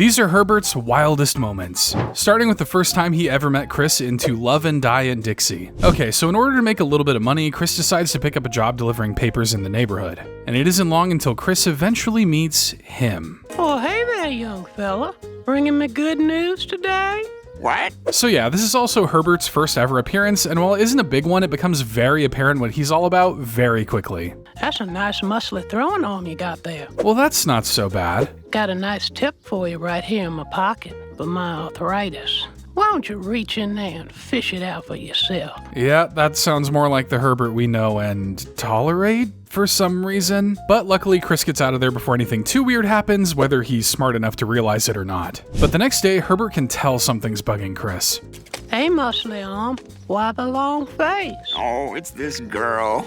These are Herbert's wildest moments, starting with the first time he ever met Chris in To Love and Die in Dixie. Okay, so in order to make a little bit of money, Chris decides to pick up a job delivering papers in the neighborhood. And it isn't long until Chris eventually meets him. Oh, hey there, young fella. Bringing me good news today? What? So yeah, this is also Herbert's first ever appearance, and while it isn't a big one, it becomes very apparent what he's all about very quickly. That's a nice muscly throwing arm you got there. Well, that's not so bad. Got a nice tip for you right here in my pocket for my arthritis. Why don't you reach in there and fish it out for yourself? Yeah, that sounds more like the Herbert we know and tolerate for some reason. But luckily, Chris gets out of there before anything too weird happens, whether he's smart enough to realize it or not. But the next day, Herbert can tell something's bugging Chris. Hey, muscly arm. Why the long face? Oh, it's this girl.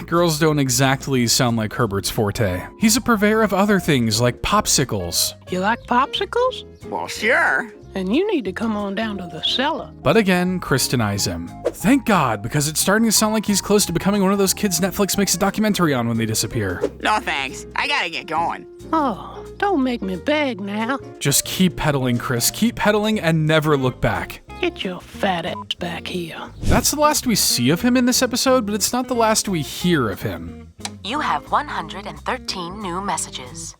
Girls don't exactly sound like Herbert's forte. He's a purveyor of other things like popsicles. You like popsicles? Well, sure. And you need to come on down to the cellar. But again, Chris denies him. Thank God, because it's starting to sound like he's close to becoming one of those kids Netflix makes a documentary on when they disappear. No thanks. I gotta get going. Oh, don't make me beg now. Just keep pedaling, Chris. Keep pedaling and never look back. Get your fat ass back here. That's the last we see of him in this episode, but it's not the last we hear of him. You have 113 new messages.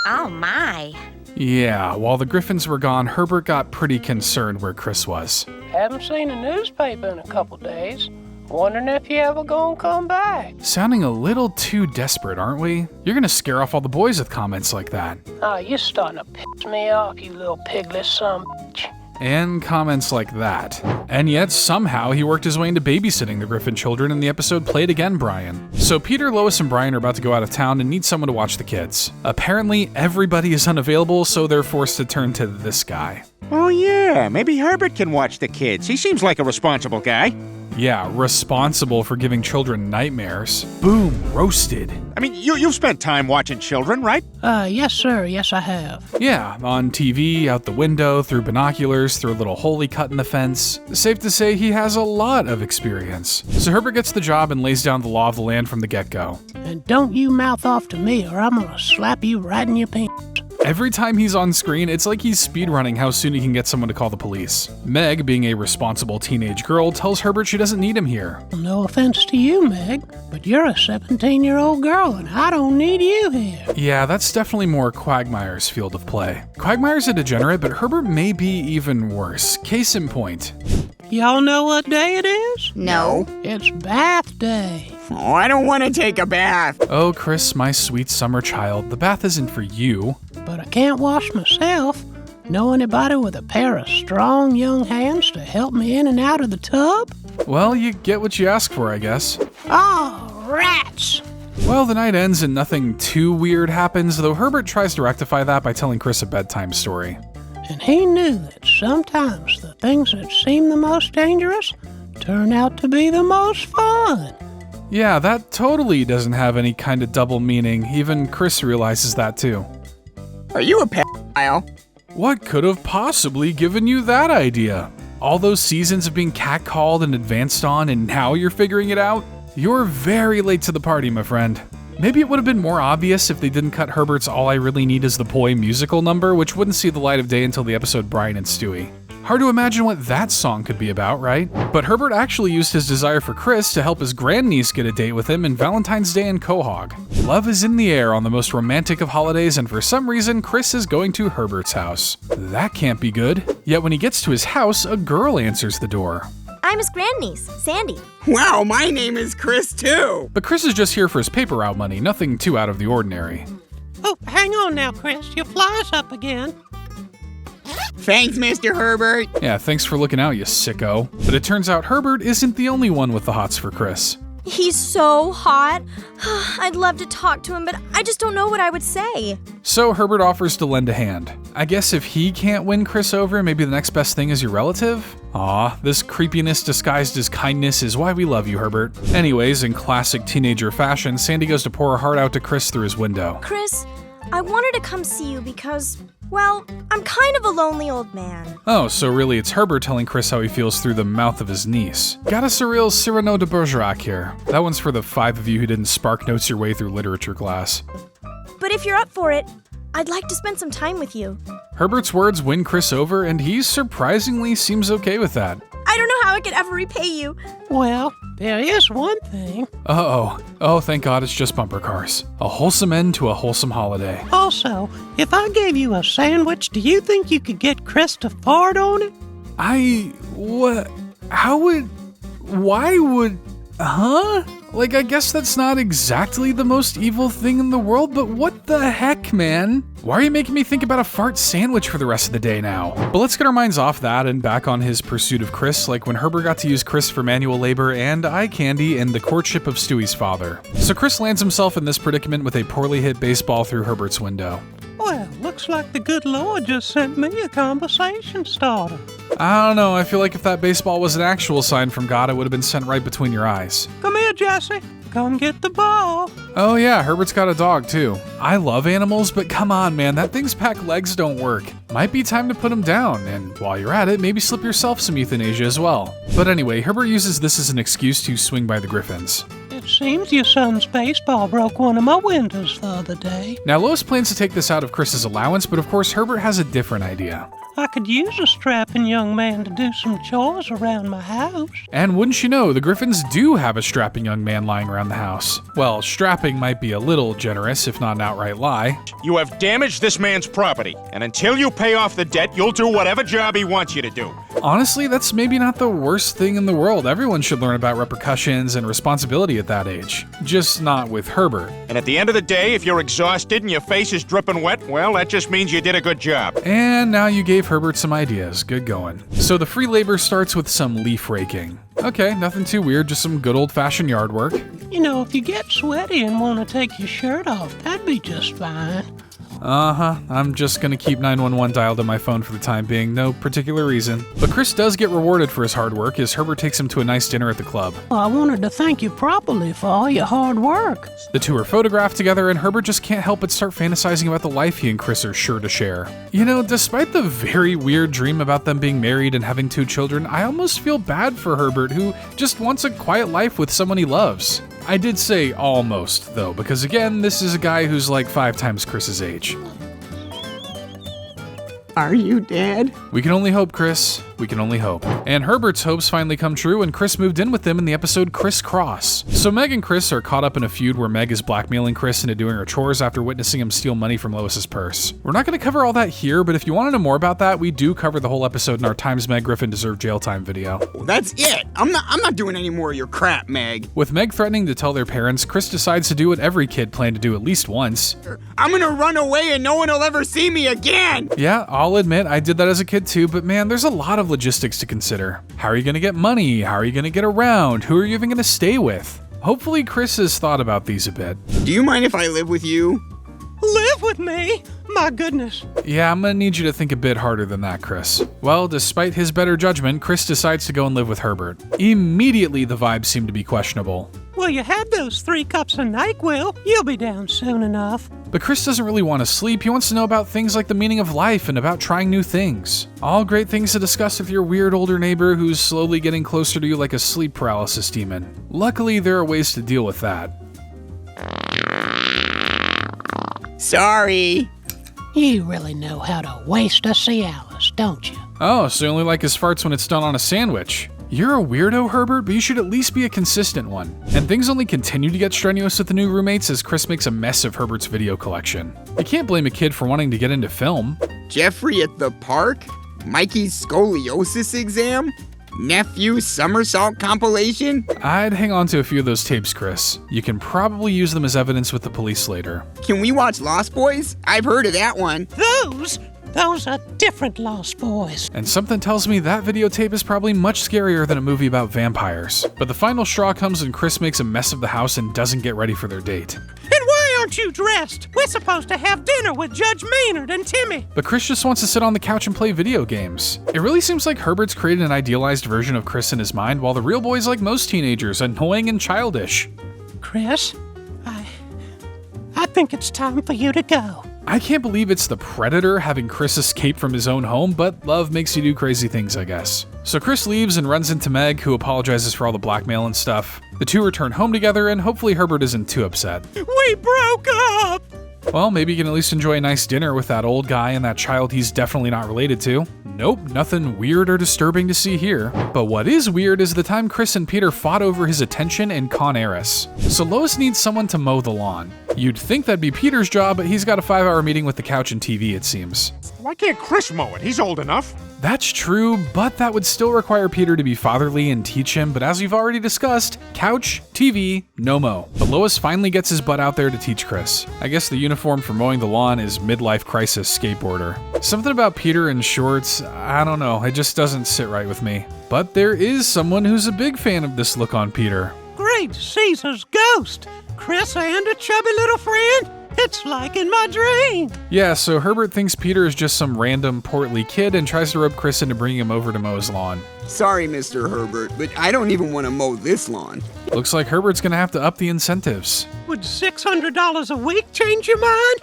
Oh my. Yeah, while the Griffins were gone, Herbert got pretty concerned where Chris was. Haven't seen a newspaper in a couple days. Wondering if you ever gonna come back. Sounding a little too desperate, aren't we? You're gonna scare off all the boys with comments like that. Oh, you're starting to piss me off, you little piglet son of a bitch. And comments like that. And yet, somehow, he worked his way into babysitting the Griffin children in the episode Play It Again, Brian. So Peter, Lois, and Brian are about to go out of town and need someone to watch the kids. Apparently, everybody is unavailable, so they're forced to turn to this guy. Oh yeah, maybe Herbert can watch the kids. He seems like a responsible guy. Yeah, responsible for giving children nightmares. Boom, roasted. I mean, you've spent time watching children, right? Yes sir, yes I have. Yeah, on TV, out the window, through binoculars, through a little hole he cut in the fence. Safe to say he has a lot of experience. So Herbert gets the job and lays down the law of the land from the get-go. And don't you mouth off to me or I'm gonna slap you right in your pants. Every time he's on screen, it's like he's speedrunning how soon he can get someone to call the police. Meg, being a responsible teenage girl, tells Herbert she doesn't need him here. No offense to you, Meg, but you're a 17-year-old girl and I don't need you here. Yeah, that's definitely more Quagmire's field of play. Quagmire's a degenerate, but Herbert may be even worse. Case in point. Y'all know what day it is? No. It's bath day. Oh, I don't want to take a bath. Oh, Chris, my sweet summer child, the bath isn't for you. But I can't wash myself. Know anybody with a pair of strong young hands to help me in and out of the tub? Well, you get what you ask for, I guess. Oh, rats! Well, the night ends and nothing too weird happens, though Herbert tries to rectify that by telling Chris a bedtime story. And he knew that sometimes the things that seem the most dangerous turn out to be the most fun. Yeah, that totally doesn't have any kind of double meaning. Even Chris realizes that too. Are you a pedophile? What could have possibly given you that idea? All those seasons of being catcalled and advanced on, and now you're figuring it out? You're very late to the party, my friend. Maybe it would have been more obvious if they didn't cut Herbert's All I Really Need Is the Boy musical number, which wouldn't see the light of day until the episode Brian and Stewie. Hard to imagine what that song could be about, right? But Herbert actually used his desire for Chris to help his grandniece get a date with him in Valentine's Day in Quahog. Love is in the air on the most romantic of holidays, and for some reason, Chris is going to Herbert's house. That can't be good. Yet when he gets to his house, a girl answers the door. I'm his grandniece, Sandy. Wow, my name is Chris too. But Chris is just here for his paper route money, nothing too out of the ordinary. Oh, hang on now, Chris. Your fly's up again. Thanks, Mr. Herbert. Yeah, thanks for looking out, you sicko. But it turns out Herbert isn't the only one with the hots for Chris. He's so hot. I'd love to talk to him, but I just don't know what I would say. So Herbert offers to lend a hand. I guess if he can't win Chris over, maybe the next best thing is your relative? Aw, this creepiness disguised as kindness is why we love you, Herbert. Anyways, in classic teenager fashion, Sandy goes to pour her heart out to Chris through his window. Chris, I wanted to come see you because, well, I'm kind of a lonely old man. Oh, so really it's Herbert telling Chris how he feels through the mouth of his niece. Got us a real Cyrano de Bergerac here. That one's for the 5 of you who didn't spark notes your way through literature class. But if you're up for it, I'd like to spend some time with you. Herbert's words win Chris over, and he surprisingly seems okay with that. I don't know how I could ever repay you. Well, there is one thing. Uh-oh. Oh, thank God it's just bumper cars. A wholesome end to a wholesome holiday. Also, if I gave you a sandwich, do you think you could get Chris to fart on it? Like, I guess that's not exactly the most evil thing in the world, but what the heck, man? Why are you making me think about a fart sandwich for the rest of the day now? But let's get our minds off that and back on his pursuit of Chris, like when Herbert got to use Chris for manual labor and eye candy in the courtship of Stewie's father. So Chris lands himself in this predicament with a poorly hit baseball through Herbert's window. Well, looks like the good Lord just sent me a conversation starter. I don't know, I feel like if that baseball was an actual sign from God, it would have been sent right between your eyes. Come here, Jesse. Come get the ball. Oh yeah, Herbert's got a dog too. I love animals, but come on man, that thing's pack legs don't work. Might be time to put him down, and while you're at it, maybe slip yourself some euthanasia as well. But anyway, Herbert uses this as an excuse to swing by the Griffins. It seems your son's baseball broke one of my windows the other day. Now Lois plans to take this out of Chris's allowance, but of course Herbert has a different idea. I could use a strapping young man to do some chores around my house. And wouldn't you know, the Griffins do have a strapping young man lying around the house. Well, strapping might be a little generous, if not an outright lie. You have damaged this man's property, and until you pay off the debt, you'll do whatever job he wants you to do. Honestly, that's maybe not the worst thing in the world. Everyone should learn about repercussions and responsibility at that age. Just not with Herbert. And at the end of the day, if you're exhausted and your face is dripping wet, well, that just means you did a good job. And now you gave Herbert some ideas. Good going. So the free labor starts with some leaf raking. Okay, nothing too weird, just some good old-fashioned yard work. You know, if you get sweaty and want to take your shirt off, that'd be just fine. Uh-huh, I'm just gonna keep 911 dialed on my phone for the time being, no particular reason. But Chris does get rewarded for his hard work as Herbert takes him to a nice dinner at the club. Well, I wanted to thank you properly for all your hard work. The two are photographed together and Herbert just can't help but start fantasizing about the life he and Chris are sure to share. You know, despite the very weird dream about them being married and having 2 children, I almost feel bad for Herbert, who just wants a quiet life with someone he loves. I did say almost, though, because again, this is a guy who's like 5 times Chris's age. Are you dead? We can only hope, Chris. We can only hope. And Herbert's hopes finally come true, and Chris moved in with them in the episode Criss Cross. So Meg and Chris are caught up in a feud where Meg is blackmailing Chris into doing her chores after witnessing him steal money from Lois's purse. We're not going to cover all that here, but if you want to know more about that, we do cover the whole episode in our Times Meg Griffin Deserved Jail Time video. Well, that's it. I'm not doing any more of your crap, Meg. With Meg threatening to tell their parents, Chris decides to do what every kid planned to do at least once. I'm gonna run away and no one will ever see me again. Yeah, I'll admit I did that as a kid too, but man, there's a lot of logistics to consider. How are you gonna get money? How are you gonna get around? Who are you even gonna stay with? Hopefully Chris has thought about these a bit. Do you mind if I live with you? Live with me? My goodness. Yeah, I'm gonna need you to think a bit harder than that, Chris. Well, despite his better judgment, Chris decides to go and live with Herbert. Immediately, the vibes seem to be questionable. Well, you had those 3 cups of NyQuil. You'll be down soon enough. But Chris doesn't really want to sleep. He wants to know about things like the meaning of life and about trying new things. All great things to discuss with your weird older neighbor who's slowly getting closer to you like a sleep paralysis demon. Luckily, there are ways to deal with that. Sorry. You really know how to waste a Cialis, don't you? Oh, so you only like his farts when it's done on a sandwich. You're a weirdo, Herbert, but you should at least be a consistent one. And things only continue to get strenuous with the new roommates as Chris makes a mess of Herbert's video collection. You can't blame a kid for wanting to get into film. Jeffrey at the park? Mikey's scoliosis exam? Nephew somersault compilation? I'd hang on to a few of those tapes, Chris. You can probably use them as evidence with the police later. Can we watch Lost Boys? I've heard of that one. Those are different Lost Boys. And something tells me that videotape is probably much scarier than a movie about vampires. But the final straw comes when Chris makes a mess of the house and doesn't get ready for their date. And why aren't you dressed? We're supposed to have dinner with Judge Maynard and Timmy. But Chris just wants to sit on the couch and play video games. It really seems like Herbert's created an idealized version of Chris in his mind, while the real boy's like most teenagers, annoying and childish. Chris, I think it's time for you to go. I can't believe it's the Predator having Chris escape from his own home, but love makes you do crazy things, I guess. So Chris leaves and runs into Meg, who apologizes for all the blackmail and stuff. The two return home together, and hopefully Herbert isn't too upset. We broke up! Well, maybe you can at least enjoy a nice dinner with that old guy and that child he's definitely not related to. Nope, nothing weird or disturbing to see here. But what is weird is the time Chris and Peter fought over his attention in Heiress. So Lois needs someone to mow the lawn. You'd think that'd be Peter's job, but he's got a 5-hour meeting with the couch and TV, it seems. Why can't Chris mow it? He's old enough. That's true, but that would still require Peter to be fatherly and teach him, but as we've already discussed, couch, TV, no mow. But Lois finally gets his butt out there to teach Chris. I guess the uniform for mowing the lawn is midlife crisis skateboarder. Something about Peter in shorts, I don't know, it just doesn't sit right with me. But there is someone who's a big fan of this look on Peter. Great Caesar's ghost! Chris and a chubby little friend? It's like in my dream! Yeah, so Herbert thinks Peter is just some random, portly kid and tries to rope Chris into bringing him over to mow his lawn. Sorry, Mr. Herbert, but I don't even want to mow this lawn. Looks like Herbert's gonna have to up the incentives. Would $600 a week change your mind?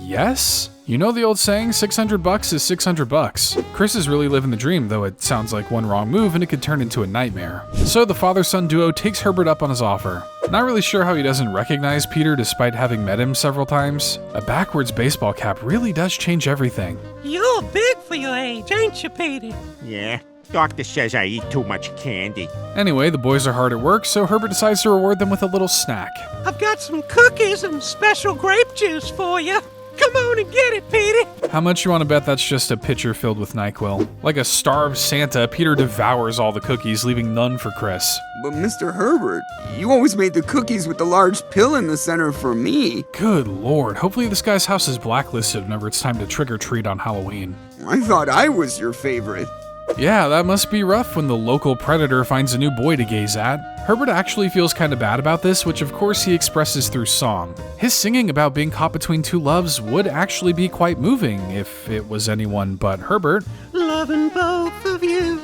Yes? You know the old saying, $600 is $600. Chris is really living the dream, though it sounds like one wrong move and it could turn into a nightmare. So the father-son duo takes Herbert up on his offer. Not really sure how he doesn't recognize Peter despite having met him several times. A backwards baseball cap really does change everything. You're big for your age, ain't you, Peter? Yeah, doctor says I eat too much candy. Anyway, the boys are hard at work, so Herbert decides to reward them with a little snack. I've got some cookies and special grape juice for you. Come on and get it, Peter. How much you want to bet that's just a pitcher filled with NyQuil? Like a starved Santa, Peter devours all the cookies, leaving none for Chris. But Mr. Herbert, you always made the cookies with the large pill in the center for me. Good lord, hopefully this guy's house is blacklisted whenever it's time to trick or treat on Halloween. I thought I was your favorite. Yeah, that must be rough when the local predator finds a new boy to gaze at. Herbert actually feels kind of bad about this, which of course he expresses through song. His singing about being caught between two loves would actually be quite moving if it was anyone but Herbert. Loving both of you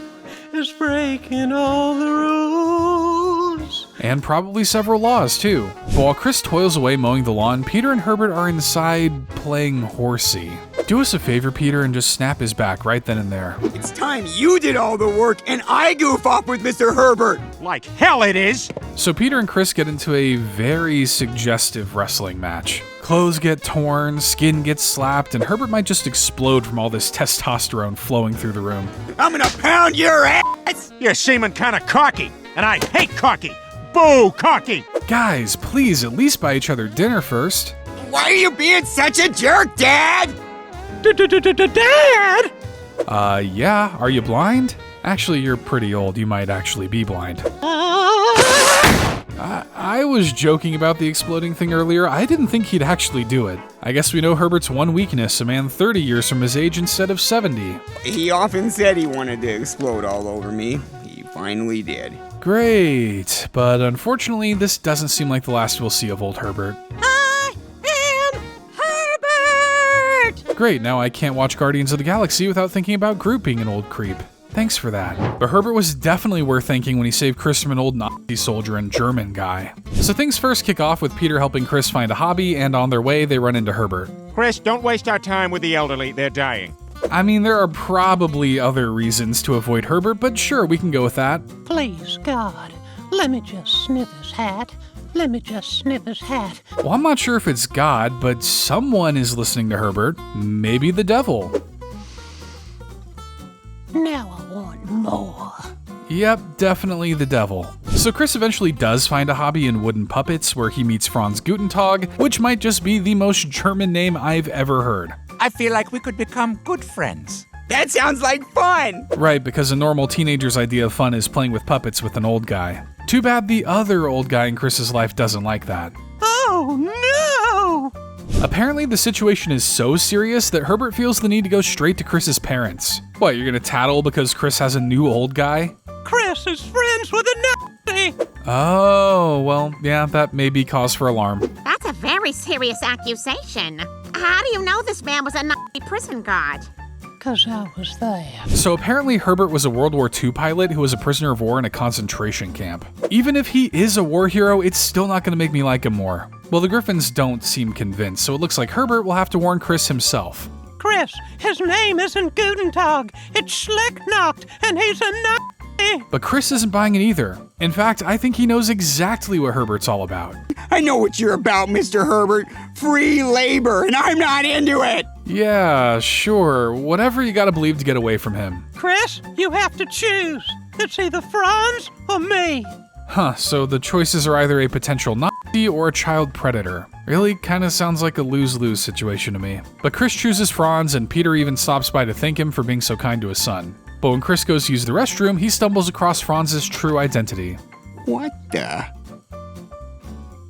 is breaking all the rules. And probably several laws too. But while Chris toils away mowing the lawn, Peter and Herbert are inside playing horsey. Do us a favor, Peter, and just snap his back right then and there. It's time you did all the work and I goof off with Mr. Herbert. Like hell it is! So Peter and Chris get into a very suggestive wrestling match. Clothes get torn, skin gets slapped, and Herbert might just explode from all this testosterone flowing through the room. I'm gonna pound your ass! You're seeming kinda cocky, and I hate cocky! Boo, cocky! Guys, please at least buy each other dinner first. Why are you being such a jerk, Dad? Dad! Yeah, are you blind? Actually, you're pretty old, you might actually be blind. I was joking about the exploding thing earlier. I didn't think he'd actually do it. I guess we know Herbert's one weakness, a man 30 years from his age instead of 70. He often said he wanted to explode all over me. He finally did. Great, but unfortunately, this doesn't seem like the last we'll see of old Herbert. I am Herbert! Great, now I can't watch Guardians of the Galaxy without thinking about Groot being an old creep. Thanks for that. But Herbert was definitely worth thanking when he saved Chris from an old Nazi soldier and German guy. So things first kick off with Peter helping Chris find a hobby, and on their way, they run into Herbert. Chris, don't waste our time with the elderly. They're dying. I mean, there are probably other reasons to avoid Herbert, but sure, we can go with that. Please, God, let me just sniff his hat. Let me just sniff his hat. Well, I'm not sure if it's God, but someone is listening to Herbert. Maybe the devil. Now I want more. Yep, definitely the devil. So Chris eventually does find a hobby in wooden puppets where he meets Franz Gutentag, which might just be the most German name I've ever heard. I feel like we could become good friends. That sounds like fun! Right, because a normal teenager's idea of fun is playing with puppets with an old guy. Too bad the other old guy in Chris's life doesn't like that. Oh, no! Apparently the situation is so serious that Herbert feels the need to go straight to Chris's parents. What, you're gonna tattle because Chris has a new old guy? Chris is friends with a Nazi! Oh, well, yeah, that may be cause for alarm. That's a very serious accusation. How do you know this man was a Nazi prison guard? 'Cause I was there. So apparently Herbert was a World War II pilot who was a prisoner of war in a concentration camp. Even if he is a war hero, it's still not gonna make me like him more. Well, the Griffins don't seem convinced, so it looks like Herbert will have to warn Chris himself. Chris, his name isn't Gutentag, it's Schlicknacht, and he's a Nazi! me. But Chris isn't buying it either. In fact, I think he knows exactly what Herbert's all about. I know what you're about, Mr. Herbert. Free labor, and I'm not into it. Yeah, sure. Whatever you gotta believe to get away from him. Chris, you have to choose. It's either Franz or me. Huh, so the choices are either a potential Nazi or a child predator. Really kinda sounds like a lose-lose situation to me. But Chris chooses Franz, and Peter even stops by to thank him for being so kind to his son. But when Chris goes to use the restroom, he stumbles across Franz's true identity. What the?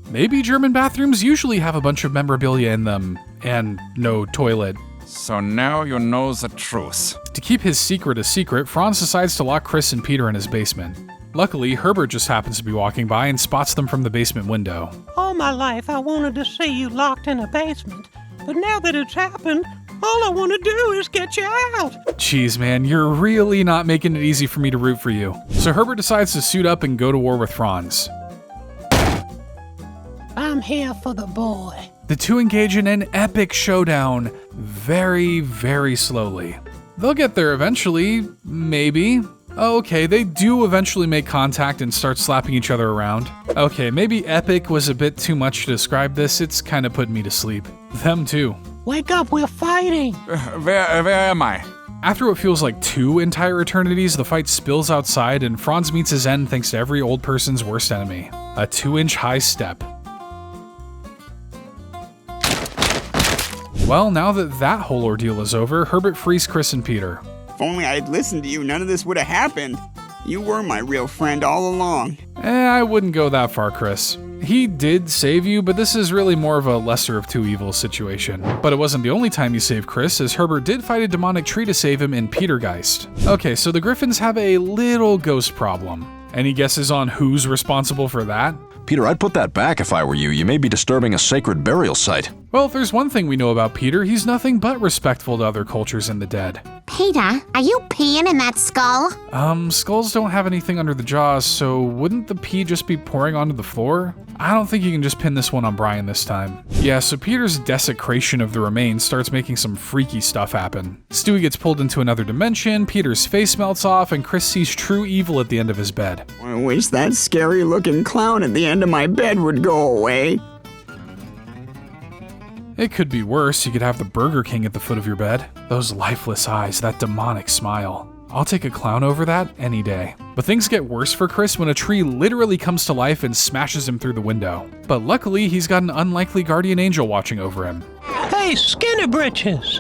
Maybe German bathrooms usually have a bunch of memorabilia in them, and no toilet. So now you know the truth. To keep his secret a secret, Franz decides to lock Chris and Peter in his basement. Luckily, Herbert just happens to be walking by and spots them from the basement window. All my life I wanted to see you locked in a basement, but now that it's happened, all I want to do is get you out. Jeez, man, you're really not making it easy for me to root for you. So Herbert decides to suit up and go to war with Franz. I'm here for the boy. The two engage in an epic showdown, very, very slowly. They'll get there eventually, maybe. Okay, they do eventually make contact and start slapping each other around. Okay, maybe epic was a bit too much to describe this. It's kind of putting me to sleep. Them too. Wake up, we're fighting. Where am I? After what feels like 2 entire eternities, the fight spills outside and Franz meets his end thanks to every old person's worst enemy. A 2-inch high step. Well, now that whole ordeal is over, Herbert frees Chris and Peter. If only I had listened to you, none of this would have happened. You were my real friend all along. I wouldn't go that far, Chris. He did save you, but this is really more of a lesser of two evils situation. But it wasn't the only time you saved Chris, as Herbert did fight a demonic tree to save him in Petergeist. Okay, so the Griffins have a little ghost problem. Any guesses on who's responsible for that? Peter, I'd put that back if I were you. You may be disturbing a sacred burial site. Well, if there's one thing we know about Peter, he's nothing but respectful to other cultures and the dead. Peter, are you peeing in that skull? Skulls don't have anything under the jaws, so wouldn't the pee just be pouring onto the floor? I don't think you can just pin this one on Brian this time. Yeah, so Peter's desecration of the remains starts making some freaky stuff happen. Stewie gets pulled into another dimension, Peter's face melts off, and Chris sees true evil at the end of his bed. I wish that scary-looking clown at the end of my bed would go away. It could be worse. You could have the Burger King at the foot of your bed. Those lifeless eyes, that demonic smile. I'll take a clown over that any day. But things get worse for Chris when a tree literally comes to life and smashes him through the window. But luckily, he's got an unlikely guardian angel watching over him. Hey, Skinny Britches.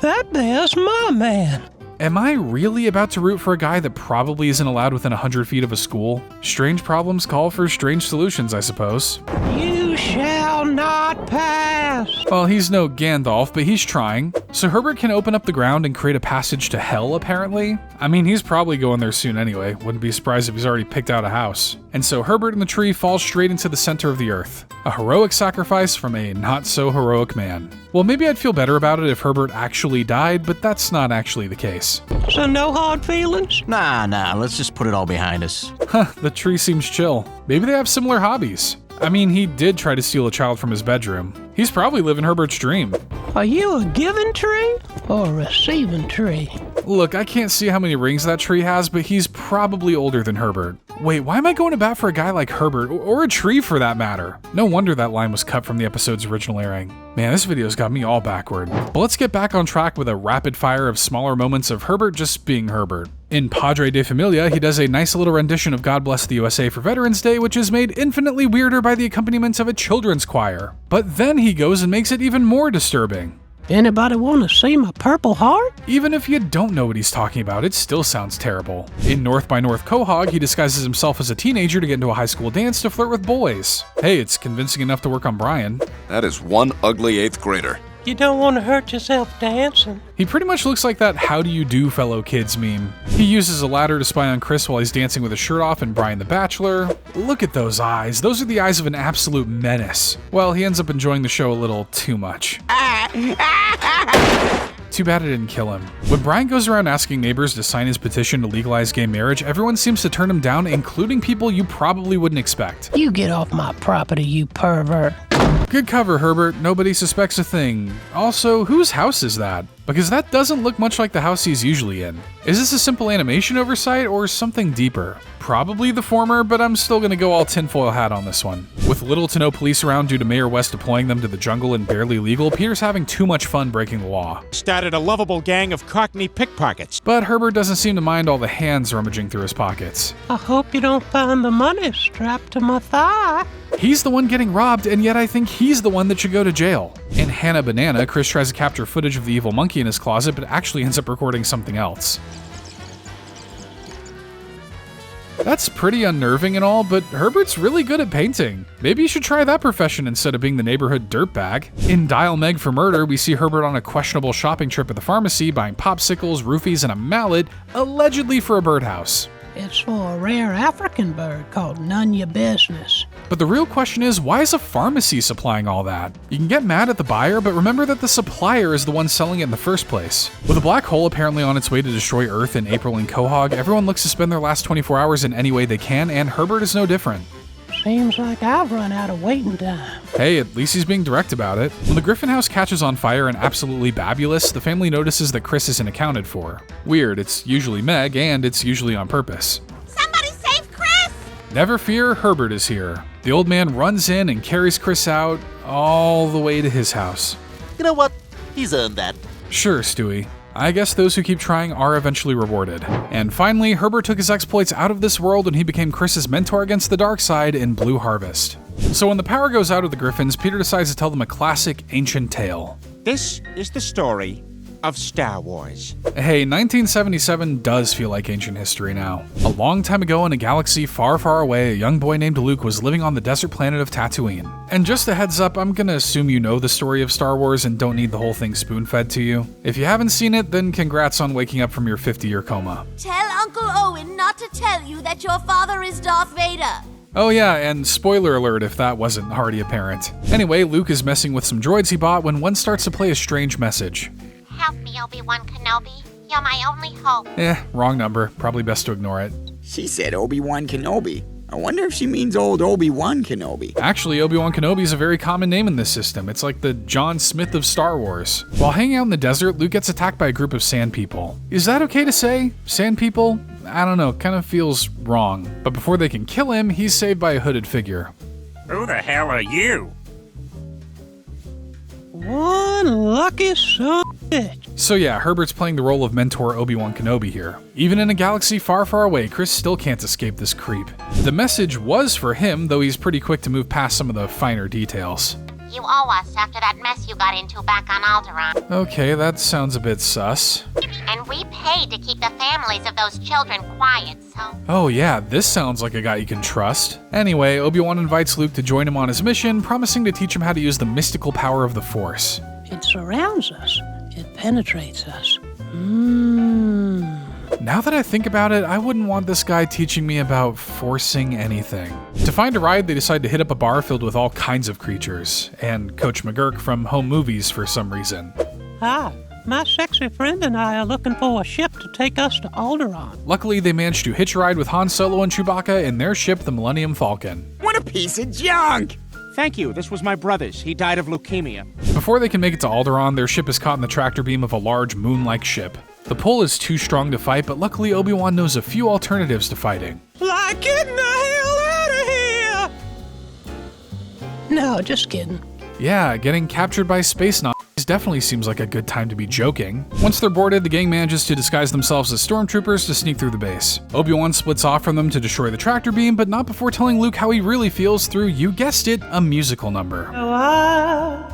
That there's my man. Am I really about to root for a guy that probably isn't allowed within 100 feet of a school? Strange problems call for strange solutions, I suppose. You shall not pass. Well, he's no Gandalf, but he's trying. So Herbert can open up the ground and create a passage to hell, apparently. I mean, he's probably going there soon anyway. Wouldn't be surprised if he's already picked out a house. And so Herbert and the tree falls straight into the center of the earth. A heroic sacrifice from a not-so-heroic man. Well, maybe I'd feel better about it if Herbert actually died, but that's not actually the case. So no hard feelings? Nah, let's just put it all behind us. Huh, the tree seems chill. Maybe they have similar hobbies. I mean, he did try to steal a child from his bedroom. He's probably living Herbert's dream. Are you a giving tree or a receiving tree? Look, I can't see how many rings that tree has, but he's probably older than Herbert. Wait, why am I going to bat for a guy like Herbert, or a tree for that matter? No wonder that line was cut from the episode's original airing. Man, this video's got me all backward. But let's get back on track with a rapid fire of smaller moments of Herbert just being Herbert. In Padre de Familia, he does a nice little rendition of God Bless the USA for Veterans Day, which is made infinitely weirder by the accompaniment of a children's choir. But then he goes and makes it even more disturbing. Anybody want to see my Purple Heart? Even if you don't know what he's talking about, it still sounds terrible. In North by North Quahog, he disguises himself as a teenager to get into a high school dance to flirt with boys. Hey, it's convincing enough to work on Brian. That is one ugly 8th grader. You don't want to hurt yourself dancing. He pretty much looks like that "How do you do, fellow kids" meme. He uses a ladder to spy on Chris while he's dancing with his shirt off in Brian the Bachelor. Look at those eyes. Those are the eyes of an absolute menace. Well, he ends up enjoying the show a little too much. Too bad it didn't kill him. When Brian goes around asking neighbors to sign his petition to legalize gay marriage, everyone seems to turn him down, including people you probably wouldn't expect. You get off my property, you pervert. Good cover, Herbert. Nobody suspects a thing. Also, whose house is that? Because that doesn't look much like the house he's usually in. Is this a simple animation oversight or something deeper? Probably the former, but I'm still gonna go all tinfoil hat on this one. With little to no police around due to Mayor West deploying them to the jungle and barely legal, Peter's having too much fun breaking the law. Started a lovable gang of Cockney pickpockets. But Herbert doesn't seem to mind all the hands rummaging through his pockets. I hope you don't find the money strapped to my thigh. He's the one getting robbed, and yet I think he's the one that should go to jail. In Hannah Banana, Chris tries to capture footage of the evil monkey in his closet, but actually ends up recording something else. That's pretty unnerving and all, but Herbert's really good at painting. Maybe you should try that profession instead of being the neighborhood dirtbag. In Dial Meg for Murder, we see Herbert on a questionable shopping trip at the pharmacy, buying popsicles, roofies, and a mallet, allegedly for a birdhouse. It's for a rare African bird called None Ya Business. But the real question is, why is a pharmacy supplying all that? You can get mad at the buyer, but remember that the supplier is the one selling it in the first place. With a black hole apparently on its way to destroy Earth in April in Quahog, everyone looks to spend their last 24 hours in any way they can, and Herbert is no different. Seems like I've run out of waiting time. Hey, at least he's being direct about it. When the Griffin house catches on fire and absolutely Babulous, the family notices that Chris isn't accounted for. Weird, it's usually Meg, and it's usually on purpose. Somebody save Chris! Never fear, Herbert is here. The old man runs in and carries Chris out all the way to his house. You know what? He's earned that. Sure, Stewie. I guess those who keep trying are eventually rewarded. And finally, Herbert took his exploits out of this world when he became Chris's mentor against the dark side in Blue Harvest. So when the power goes out of the Griffins, Peter decides to tell them a classic ancient tale. This is the story of Star Wars. Hey, 1977 does feel like ancient history now. A long time ago in a galaxy far, far away, a young boy named Luke was living on the desert planet of Tatooine. And just a heads up, I'm gonna assume you know the story of Star Wars and don't need the whole thing spoon-fed to you. If you haven't seen it, then congrats on waking up from your 50-year coma. Tell Uncle Owen not to tell you that your father is Darth Vader. Oh yeah, and spoiler alert if that wasn't already apparent. Anyway, Luke is messing with some droids he bought when one starts to play a strange message. Help me, Obi-Wan Kenobi. You're my only hope. Wrong number. Probably best to ignore it. She said Obi-Wan Kenobi. I wonder if she means old Obi-Wan Kenobi. Actually, Obi-Wan Kenobi is a very common name in this system. It's like the John Smith of Star Wars. While hanging out in the desert, Luke gets attacked by a group of sand people. Is that okay to say? Sand people? I don't know, kind of feels wrong. But before they can kill him, he's saved by a hooded figure. Who the hell are you? One lucky son of a bitch. So yeah, Herbert's playing the role of mentor Obi-Wan Kenobi here. Even in a galaxy far, far away, Chris still can't escape this creep. The message was for him, though he's pretty quick to move past some of the finer details. You owe us after that mess you got into back on Alderaan. Okay, that sounds a bit sus. And we paid to keep the families of those children quiet, so... Oh yeah, this sounds like a guy you can trust. Anyway, Obi-Wan invites Luke to join him on his mission, promising to teach him how to use the mystical power of the Force. It surrounds us. It penetrates us. Now that I think about it, I wouldn't want this guy teaching me about forcing anything. To find a ride, they decide to hit up a bar filled with all kinds of creatures, and Coach McGurk from Home Movies for some reason. Hi, my sexy friend and I are looking for a ship to take us to Alderaan. Luckily, they managed to hitch a ride with Han Solo and Chewbacca in their ship, the Millennium Falcon. What a piece of junk! Thank you, this was my brother's. He died of leukemia. Before they can make it to Alderaan, their ship is caught in the tractor beam of a large moon-like ship. The pull is too strong to fight, but luckily Obi-Wan knows a few alternatives to fighting. Like getting the hell out of here! No, just kidding. Yeah, getting captured by space Nazis definitely seems like a good time to be joking. Once they're boarded, the gang manages to disguise themselves as stormtroopers to sneak through the base. Obi-Wan splits off from them to destroy the tractor beam, but not before telling Luke how he really feels through, you guessed it, a musical number. Oh, I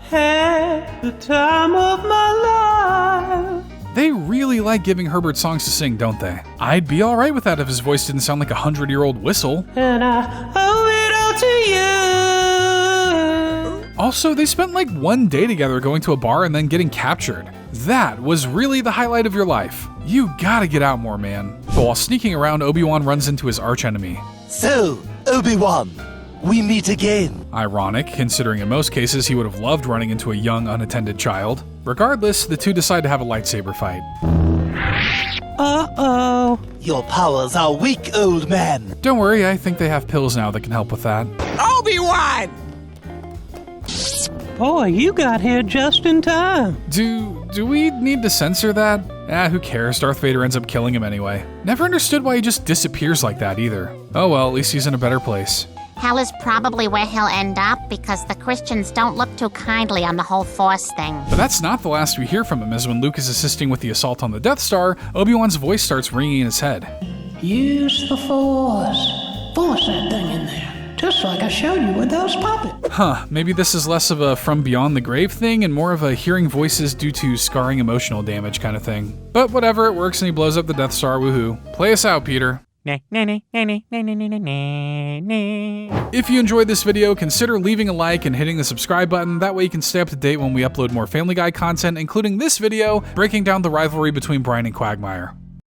had the time of my life. They really like giving Herbert songs to sing, don't they? I'd be alright with that if his voice didn't sound like a 100-year-old whistle. And I owe it all to you. Also, they spent like one day together going to a bar and then getting captured. That was really the highlight of your life. You gotta get out more, man. But while sneaking around, Obi-Wan runs into his archenemy. So, Obi-Wan, we meet again. Ironic, considering in most cases he would have loved running into a young, unattended child. Regardless, the two decide to have a lightsaber fight. Uh-oh. Your powers are weak, old man. Don't worry, I think they have pills now that can help with that. Obi-Wan! Boy, you got here just in time. Do we need to censor that? Who cares? Darth Vader ends up killing him anyway. Never understood why he just disappears like that either. Oh well, at least he's in a better place. Hell is probably where he'll end up because the Christians don't look too kindly on the whole Force thing. But that's not the last we hear from him, as when Luke is assisting with the assault on the Death Star, Obi-Wan's voice starts ringing in his head. Use the Force. Force that thing in there. Just like I showed you with those puppets. Huh, maybe this is less of a from beyond the grave thing and more of a hearing voices due to scarring emotional damage kind of thing. But whatever, it works and he blows up the Death Star, woohoo. Play us out, Peter. If you enjoyed this video, consider leaving a like and hitting the subscribe button. That way you can stay up to date when we upload more Family Guy content, including this video breaking down the rivalry between Brian and Quagmire.